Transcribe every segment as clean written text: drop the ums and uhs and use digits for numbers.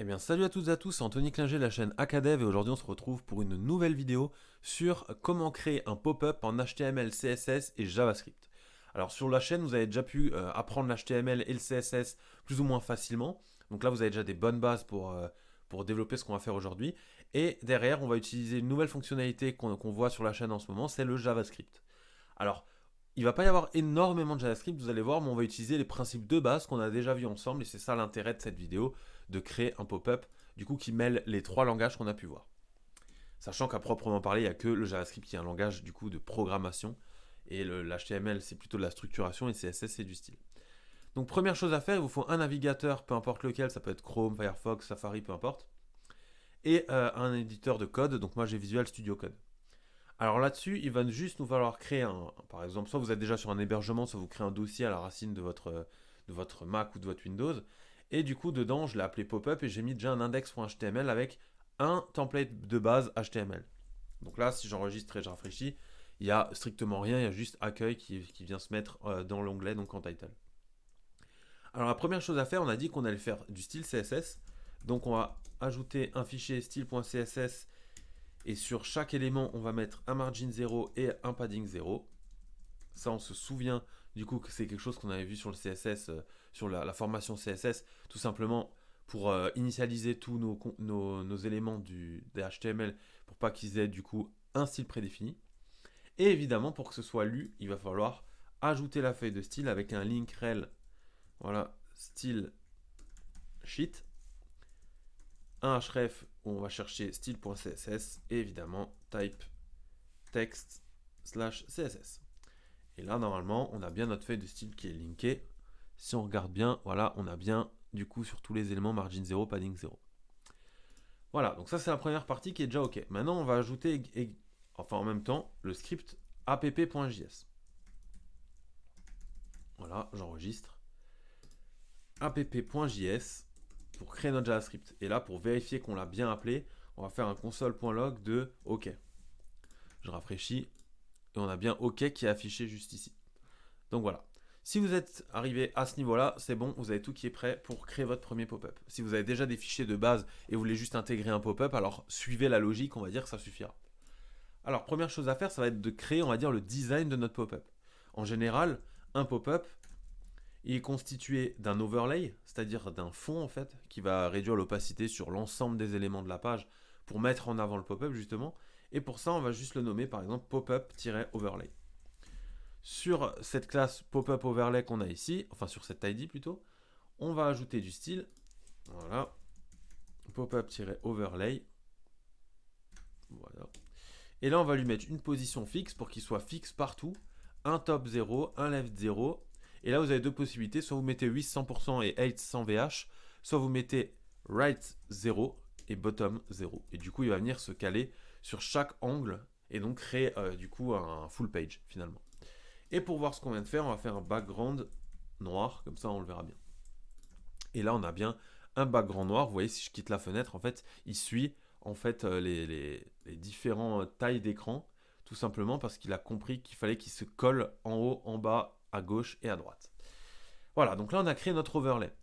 Eh bien, salut à toutes et à tous, c'est Anthony Klinger de la chaîne Acadev et aujourd'hui on se retrouve pour une nouvelle vidéo sur comment créer un pop-up en HTML, CSS et JavaScript. Alors sur la chaîne, vous avez déjà pu apprendre l'HTML et le CSS plus ou moins facilement. Donc là, vous avez déjà des bonnes bases pour développer ce qu'on va faire aujourd'hui. Et derrière, on va utiliser une nouvelle fonctionnalité qu'on voit sur la chaîne en ce moment, c'est le JavaScript. Alors, il ne va pas y avoir énormément de JavaScript, vous allez voir, mais on va utiliser les principes de base qu'on a déjà vus ensemble, et c'est ça l'intérêt de cette vidéo, de créer un pop-up du coup qui mêle les trois langages qu'on a pu voir. Sachant qu'à proprement parler, il n'y a que le JavaScript qui est un langage du coup de programmation, et l'HTML c'est plutôt de la structuration, et le CSS c'est du style. Donc première chose à faire, il vous faut un navigateur, peu importe lequel, ça peut être Chrome, Firefox, Safari, peu importe, et un éditeur de code, donc moi j'ai Visual Studio Code. Alors là-dessus, il va juste nous falloir créer par exemple, soit vous êtes déjà sur un hébergement, soit vous créez un dossier à la racine de votre Mac ou de votre Windows. Et du coup, dedans, je l'ai appelé pop-up et j'ai mis déjà un index.html avec un template de base HTML. Donc là, si j'enregistre et je rafraîchis, il n'y a strictement rien, il y a juste accueil qui vient se mettre dans l'onglet, donc en title. Alors la première chose à faire, on a dit qu'on allait faire du style CSS. Donc on va ajouter un fichier style.css et sur chaque élément, on va mettre un margin 0 et un padding 0. Ça, on se souvient du coup que c'est quelque chose qu'on avait vu sur le CSS, sur la formation CSS, tout simplement pour initialiser tous nos éléments des HTML pour pas qu'ils aient du coup un style prédéfini. Et évidemment, pour que ce soit lu, il va falloir ajouter la feuille de style avec un link rel, voilà, style sheet, un href où on va chercher style.css et évidemment type text slash css. Et là, normalement, on a bien notre feuille de style qui est linkée. Si on regarde bien, voilà, on a bien, du coup, sur tous les éléments, margin 0, padding 0. Voilà, donc ça, c'est la première partie qui est déjà OK. Maintenant, on va ajouter, enfin, en même temps, le script app.js. Voilà, j'enregistre. app.js pour créer notre JavaScript. Et là, pour vérifier qu'on l'a bien appelé, on va faire un console.log de OK. Je rafraîchis et on a bien OK qui est affiché juste ici. Donc voilà. Si vous êtes arrivé à ce niveau-là, c'est bon, vous avez tout qui est prêt pour créer votre premier pop-up. Si vous avez déjà des fichiers de base et vous voulez juste intégrer un pop-up, alors suivez la logique, on va dire que ça suffira. Alors première chose à faire, ça va être de créer, on va dire, le design de notre pop-up. En général, un pop-up, il est constitué d'un overlay, c'est-à-dire d'un fond en fait, qui va réduire l'opacité sur l'ensemble des éléments de la page pour mettre en avant le pop-up justement. Et pour ça, on va juste le nommer par exemple pop-up-overlay. Sur cette classe pop-up overlay qu'on a ici, enfin sur cette ID plutôt, on va ajouter du style. Voilà. Pop-up-overlay. Voilà. Et là, on va lui mettre une position fixe pour qu'il soit fixe partout. Un top 0, un left 0. Et là, vous avez deux possibilités. Soit vous mettez 800% et 800 VH, soit vous mettez right 0 et bottom 0. Et du coup, il va venir se caler sur chaque angle et donc créer du coup un full page finalement. Et pour voir ce qu'on vient de faire, on va faire un background noir, comme ça on le verra bien. Et là on a bien un background noir, vous voyez si je quitte la fenêtre, en fait il suit en fait les différentes tailles d'écran, tout simplement parce qu'il a compris qu'il fallait qu'il se colle en haut, en bas, à gauche et à droite. Voilà, donc là on a créé notre overlay.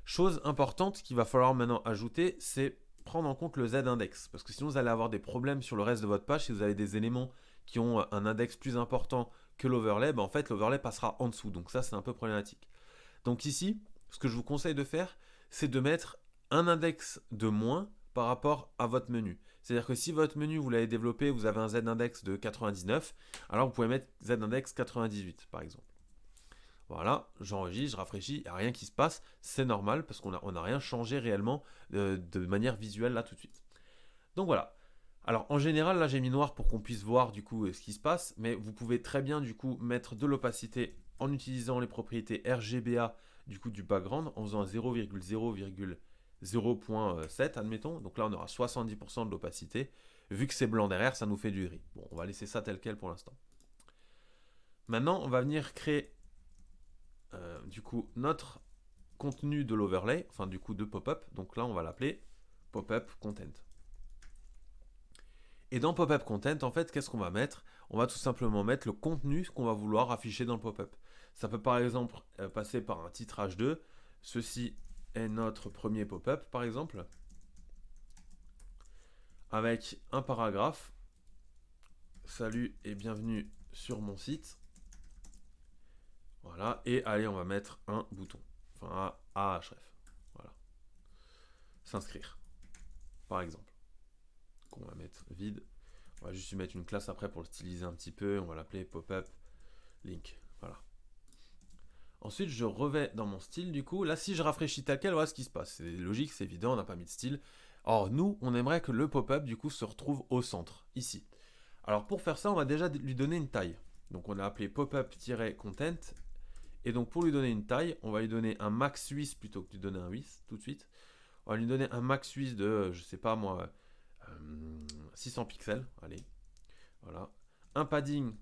Chose importante qu'il va falloir maintenant ajouter, c'est prendre en compte le z-index, parce que sinon vous allez avoir des problèmes sur le reste de votre page si vous avez des éléments qui ont un index plus important que l'overlay, en fait l'overlay passera en dessous, donc ça c'est un peu problématique. Donc ici, ce que je vous conseille de faire, c'est de mettre un index de moins par rapport à votre menu. C'est-à-dire que si votre menu, vous l'avez développé, vous avez un z-index de 99, alors vous pouvez mettre z-index 98 par exemple. Voilà, j'enregistre, je rafraîchis, il n'y a rien qui se passe, c'est normal parce qu'on n'a rien changé réellement de manière visuelle là tout de suite. Donc voilà. Alors en général, là j'ai mis noir pour qu'on puisse voir du coup ce qui se passe, mais vous pouvez très bien du coup mettre de l'opacité en utilisant les propriétés RGBA du coup du background en faisant 0,0,0.7 admettons. Donc là on aura 70% de l'opacité. Vu que c'est blanc derrière, ça nous fait du gris. Bon, on va laisser ça tel quel pour l'instant. Maintenant, on va venir créer du coup notre contenu de l'overlay, enfin du coup de pop-up. Donc là on va l'appeler pop-up content. Et dans pop-up content, en fait, qu'est-ce qu'on va mettre? On va tout simplement mettre le contenu qu'on va vouloir afficher dans le pop-up. Ça peut par exemple passer par un titre H2. Ceci est notre premier pop-up, par exemple. avec un paragraphe. Salut et bienvenue sur mon site. Voilà, et allez, on va mettre un bouton, enfin un ahref. Voilà, s'inscrire, par exemple. Qu'on va mettre vide. On va juste lui mettre une classe après pour le styliser un petit peu. On va l'appeler pop-up link. Voilà. Ensuite, je revais dans mon style, du coup. Là, si je rafraîchis tel quel, voilà ce qui se passe. C'est logique, c'est évident, on n'a pas mis de style. Or, nous, on aimerait que le pop-up, du coup, se retrouve au centre, ici. Alors, pour faire ça, on va déjà lui donner une taille. Donc, on a appelé pop-up-content. Et donc, pour lui donner une taille, on va lui donner un max 8 plutôt que de lui donner un 8 tout de suite. On va lui donner un max 8 de, je sais pas moi, 600 pixels. Allez, voilà. Un padding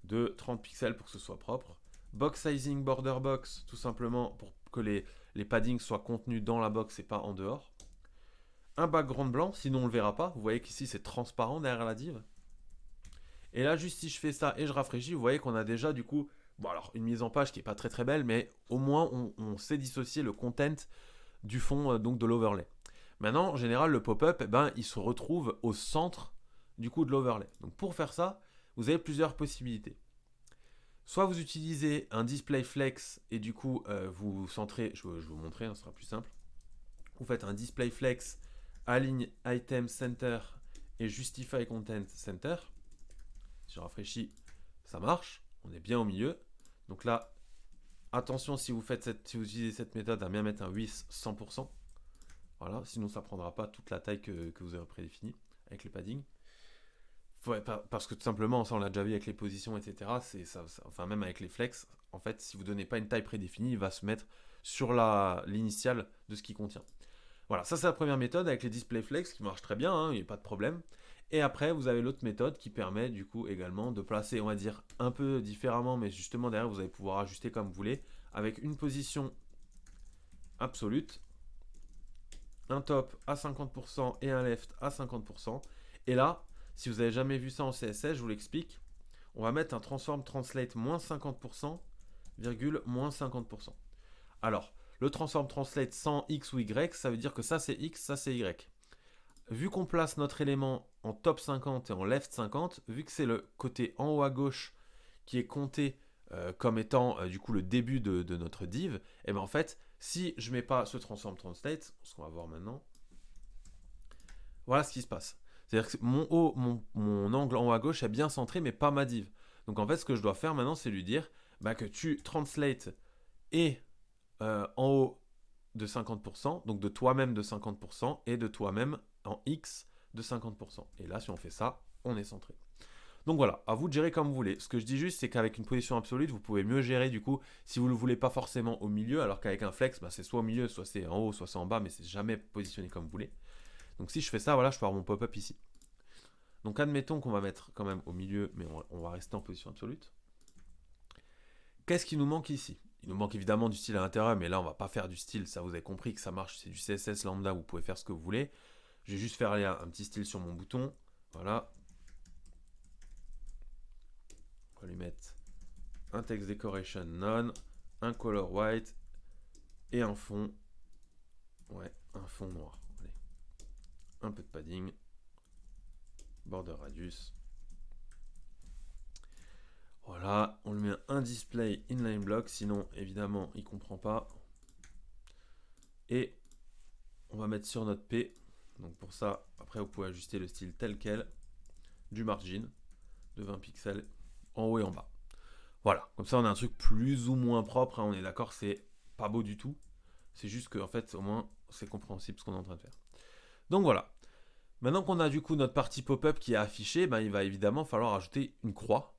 de 30 pixels pour que ce soit propre. Box sizing border box, tout simplement pour que les paddings soient contenus dans la box et pas en dehors. Un background blanc, sinon on le verra pas. Vous voyez qu'ici c'est transparent derrière la div. Et là, juste si je fais ça et je rafraîchis, vous voyez qu'on a déjà du coup, bon alors une mise en page qui est pas très très belle, mais au moins on sait dissocier le content du fond donc de l'overlay. Maintenant, en général, le pop-up, eh ben, il se retrouve au centre du coup de l'overlay. Donc pour faire ça, vous avez plusieurs possibilités. Soit vous utilisez un display flex et du coup vous centrez, je vais vous montrer, ce sera plus simple. Vous faites un display flex, aligne item center et justify content center. Si je rafraîchis, ça marche, on est bien au milieu. Donc là, attention si vous utilisez cette méthode à bien mettre un width 100%. Voilà, sinon ça ne prendra pas toute la taille que vous avez prédéfinie avec les paddings. Ouais, parce que tout simplement, ça on l'a déjà vu avec les positions, etc. Enfin, même avec les flex, en fait, si vous ne donnez pas une taille prédéfinie, il va se mettre sur l'initiale de ce qu'il contient. Voilà, ça c'est la première méthode avec les display flex qui marche très bien, hein, il n'y a pas de problème. Et après, vous avez l'autre méthode qui permet du coup également de placer, on va dire, un peu différemment, mais justement derrière, vous allez pouvoir ajuster comme vous voulez, avec une position absolue, un top à 50% et un left à 50%. Et là, si vous n'avez jamais vu ça en CSS, je vous l'explique. On va mettre un transform translate moins 50%, virgule moins 50%. Alors, le transform translate sans x ou y, ça veut dire que ça c'est x, ça c'est y. Vu qu'on place notre élément en top 50 et en left 50, vu que c'est le côté en haut à gauche qui est compté comme étant du coup le début de notre div, et bien en fait, si je ne mets pas ce transform translate, ce qu'on va voir maintenant, voilà ce qui se passe. C'est-à-dire que mon angle en haut à gauche est bien centré, mais pas ma div. Donc en fait, ce que je dois faire maintenant, c'est lui dire que tu translates et en haut de 50%, donc de toi-même de 50%, et de toi-même en X de 50%. Et là, si on fait ça, on est centré. Donc voilà, à vous de gérer comme vous voulez. Ce que je dis juste, c'est qu'avec une position absolue, vous pouvez mieux gérer du coup, si vous ne le voulez pas forcément au milieu, alors qu'avec un flex, c'est soit au milieu, soit c'est en haut, soit c'est en bas, mais c'est jamais positionné comme vous voulez. Donc si je fais ça, voilà, je peux avoir mon pop-up ici. Donc admettons qu'on va mettre quand même au milieu, mais on va rester en position absolue. Qu'est-ce qui nous manque ici? Il nous manque évidemment du style à l'intérieur, mais là on va pas faire du style, ça vous avez compris que ça marche, c'est du CSS lambda, vous pouvez faire ce que vous voulez. Je vais juste faire aller un petit style sur mon bouton, voilà. On va lui mettre un text decoration none, un color white et un fond, ouais, un fond noir. Allez. Un peu de padding, border radius. Voilà, on lui met un display inline block, sinon évidemment il ne comprend pas. Et on va mettre sur notre P. Donc pour ça, après vous pouvez ajuster le style tel quel, du margin de 20 pixels en haut et en bas. Voilà, comme ça on a un truc plus ou moins propre, hein, on est d'accord, c'est pas beau du tout. C'est juste que en fait au moins c'est compréhensible ce qu'on est en train de faire. Donc voilà. Maintenant qu'on a du coup notre partie pop-up qui est affichée, il va évidemment falloir ajouter une croix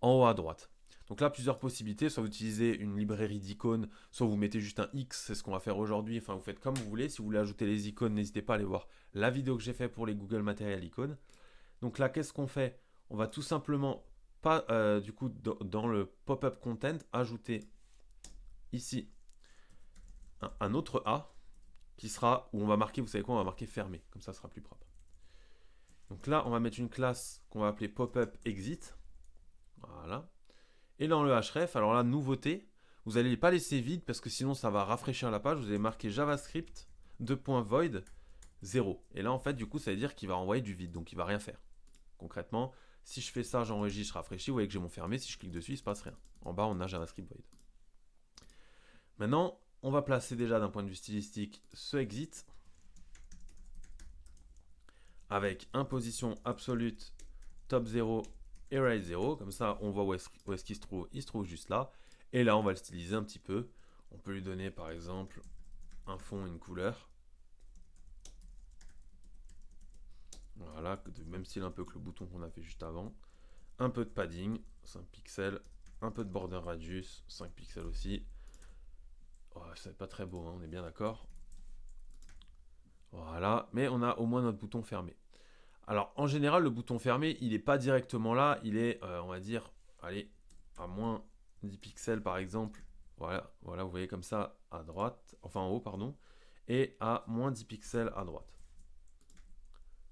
en haut à droite. Donc là, plusieurs possibilités, soit vous utilisez une librairie d'icônes, soit vous mettez juste un X, c'est ce qu'on va faire aujourd'hui, enfin vous faites comme vous voulez. Si vous voulez ajouter les icônes, n'hésitez pas à aller voir la vidéo que j'ai fait pour les Google Material Icônes. Donc là, qu'est-ce qu'on fait? On va tout simplement, pas du coup, dans le pop-up content, ajouter ici un autre A, qui sera, où on va marquer, vous savez quoi, on va marquer fermé, comme ça sera plus propre. Donc là, on va mettre une classe qu'on va appeler pop-up exit. Voilà. Et dans le href, alors là, nouveauté, vous n'allez pas laisser vide parce que sinon ça va rafraîchir la page. Vous allez marquer javascript, void, 0. Et là, en fait, du coup, ça veut dire qu'il va envoyer du vide, donc il va rien faire. Concrètement, si je fais ça, j'enregistre, je rafraîchis, vous voyez que j'ai mon fermé, si je clique dessus, il ne se passe rien. En bas, on a JavaScript void. Maintenant, on va placer déjà d'un point de vue stylistique ce exit avec imposition absolute top 0 et right 0. Comme ça, on voit où est-ce qu'il se trouve. Il se trouve juste là. Et là, on va le styliser un petit peu. On peut lui donner, par exemple, un fond et une couleur. Voilà, de même style un peu que le bouton qu'on a fait juste avant. Un peu de padding, 5 pixels. Un peu de border radius, 5 pixels aussi. Oh, c'est pas très beau, hein, on est bien d'accord. Voilà, mais on a au moins notre bouton fermé. Alors, en général, le bouton fermé, il n'est pas directement là. Il est, on va dire, allez, à moins 10 pixels par exemple. Voilà, voilà, vous voyez comme ça à droite, enfin en haut, pardon. Et à moins 10 pixels à droite.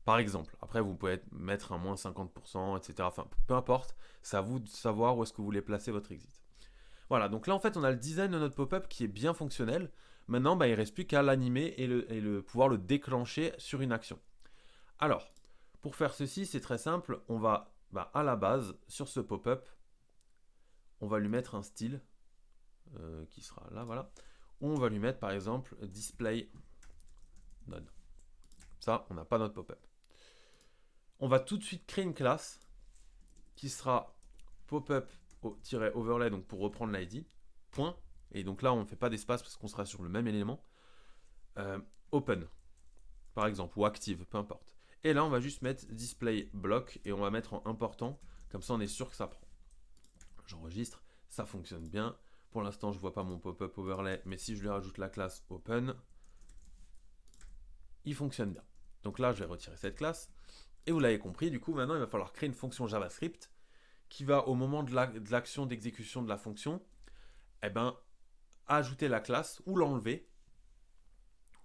Par exemple. Après, vous pouvez mettre un moins 50%, etc. Enfin, peu importe. C'est à vous de savoir où est-ce que vous voulez placer votre exit. Voilà, donc là, en fait, on a le design de notre pop-up qui est bien fonctionnel. Maintenant, bah, il ne reste plus qu'à l'animer et pouvoir le déclencher sur une action. Alors, pour faire ceci, c'est très simple. On va, à la base, sur ce pop-up, on va lui mettre un style qui sera là, voilà. On va lui mettre, par exemple, display none. Ça, on n'a pas notre pop-up. On va tout de suite créer une classe qui sera pop-up-overlay, donc pour reprendre l'ID, point. Et donc là, on ne fait pas d'espace parce qu'on sera sur le même élément. Open, par exemple, ou active, peu importe. Et là, on va juste mettre display block et on va mettre en important. Comme ça, on est sûr que ça prend. J'enregistre, ça fonctionne bien. Pour l'instant, je ne vois pas mon pop-up overlay, mais si je lui rajoute la classe open, il fonctionne bien. Donc là, je vais retirer cette classe. Et vous l'avez compris, du coup, maintenant, il va falloir créer une fonction JavaScript qui va, au moment de l'action d'exécution de la fonction, eh ben, ajouter la classe ou l'enlever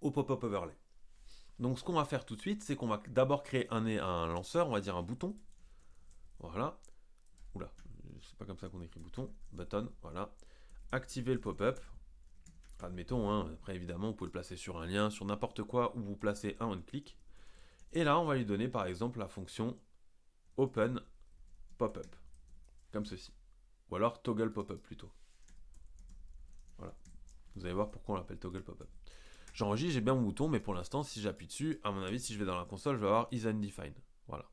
au pop-up overlay. Donc ce qu'on va faire tout de suite, c'est qu'on va d'abord créer un lanceur, on va dire un bouton. Voilà. Oula, c'est pas comme ça qu'on écrit bouton. Button, voilà. Activer le pop-up. Admettons, hein, après évidemment, vous pouvez le placer sur un lien, sur n'importe quoi, où vous placez un on-click. Et là, on va lui donner par exemple la fonction open pop-up. Comme ceci. Ou alors toggle pop-up plutôt. Voilà. Vous allez voir pourquoi on l'appelle toggle pop-up. J'enregistre, j'ai bien mon bouton, mais pour l'instant, si j'appuie dessus, à mon avis, si je vais dans la console, je vais avoir is undefined. Voilà.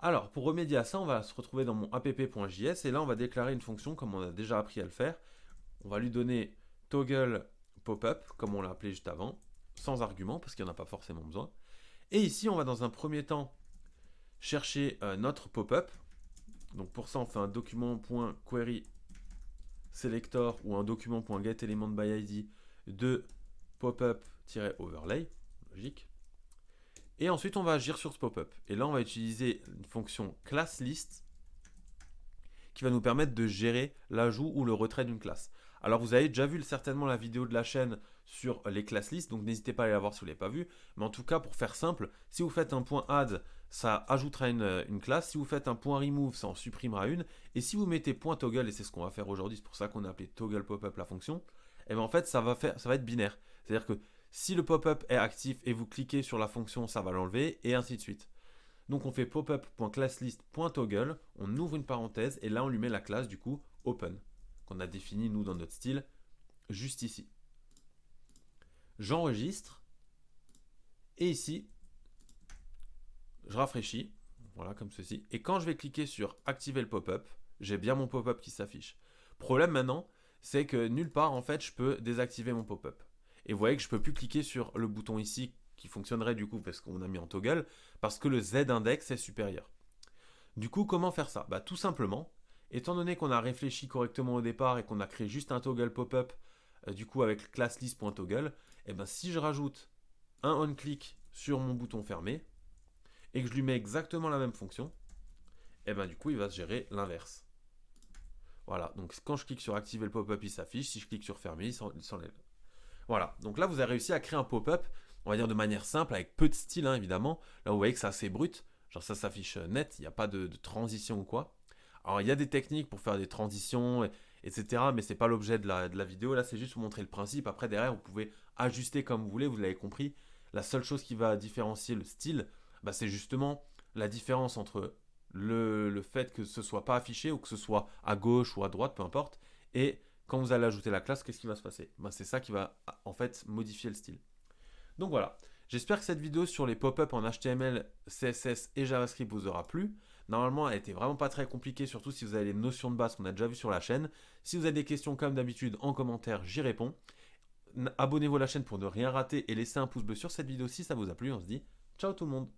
Alors, pour remédier à ça, on va se retrouver dans mon app.js et là, on va déclarer une fonction comme on a déjà appris à le faire. On va lui donner toggle pop-up, comme on l'a appelé juste avant, sans argument, parce qu'il n'y en a pas forcément besoin. Et ici, on va dans un premier temps chercher notre pop-up. Donc pour ça, on fait un document.query selector ou un document.getElementById de pop-up-overlay, logique. Et ensuite, on va agir sur ce pop-up. Et là, on va utiliser une fonction classList qui va nous permettre de gérer l'ajout ou le retrait d'une classe. Alors, vous avez déjà vu certainement la vidéo de la chaîne sur les classes listes, donc n'hésitez pas à aller la voir si vous ne l'avez pas vu. Mais en tout cas, pour faire simple, si vous faites un point add, ça ajoutera une classe. Si vous faites un point remove, ça en supprimera une. Et si vous mettez point toggle, et c'est ce qu'on va faire aujourd'hui, c'est pour ça qu'on a appelé toggle pop-up la fonction, et bien en fait, ça va être binaire. C'est-à-dire que si le pop-up est actif et vous cliquez sur la fonction, ça va l'enlever, et ainsi de suite. Donc on fait pop-up.classList.toggle, on ouvre une parenthèse, et là on lui met la classe du coup open, qu'on a défini nous dans notre style, juste ici. J'enregistre, et ici, je rafraîchis, voilà comme ceci, et quand je vais cliquer sur activer le pop-up, j'ai bien mon pop-up qui s'affiche. Problème maintenant, c'est que nulle part en fait je peux désactiver mon pop-up. Et vous voyez que je ne peux plus cliquer sur le bouton ici qui fonctionnerait du coup parce qu'on a mis en toggle, parce que le Z-index est supérieur. Du coup, comment faire ça? Tout simplement, étant donné qu'on a réfléchi correctement au départ et qu'on a créé juste un toggle pop-up, du coup avec classList.toggle, et si je rajoute un on-click sur mon bouton fermé et que je lui mets exactement la même fonction, et du coup il va se gérer l'inverse. Voilà, donc quand je clique sur activer le pop-up, il s'affiche. Si je clique sur fermer, il s'enlève. Voilà, donc là vous avez réussi à créer un pop-up, on va dire de manière simple, avec peu de style évidemment. Là vous voyez que c'est assez brut, genre ça s'affiche net, il n'y a pas de transition ou quoi. Alors il y a des techniques pour faire des transitions, etc. Mais c'est pas l'objet de la vidéo, là c'est juste pour montrer le principe. Après derrière vous pouvez ajuster comme vous voulez, vous l'avez compris. La seule chose qui va différencier le style, bah, c'est justement la différence entre le fait que ce soit pas affiché ou que ce soit à gauche ou à droite, peu importe, et quand vous allez ajouter la classe, qu'est-ce qui va se passer? Bah, c'est ça qui va en fait modifier le style. Donc voilà, j'espère que cette vidéo sur les pop-up en HTML, CSS et JavaScript vous aura plu. Normalement, elle était vraiment pas très compliquée, surtout si vous avez les notions de base qu'on a déjà vues sur la chaîne. Si vous avez des questions comme d'habitude en commentaire, j'y réponds. Abonnez-vous à la chaîne pour ne rien rater et laissez un pouce bleu sur cette vidéo si ça vous a plu. On se dit ciao tout le monde.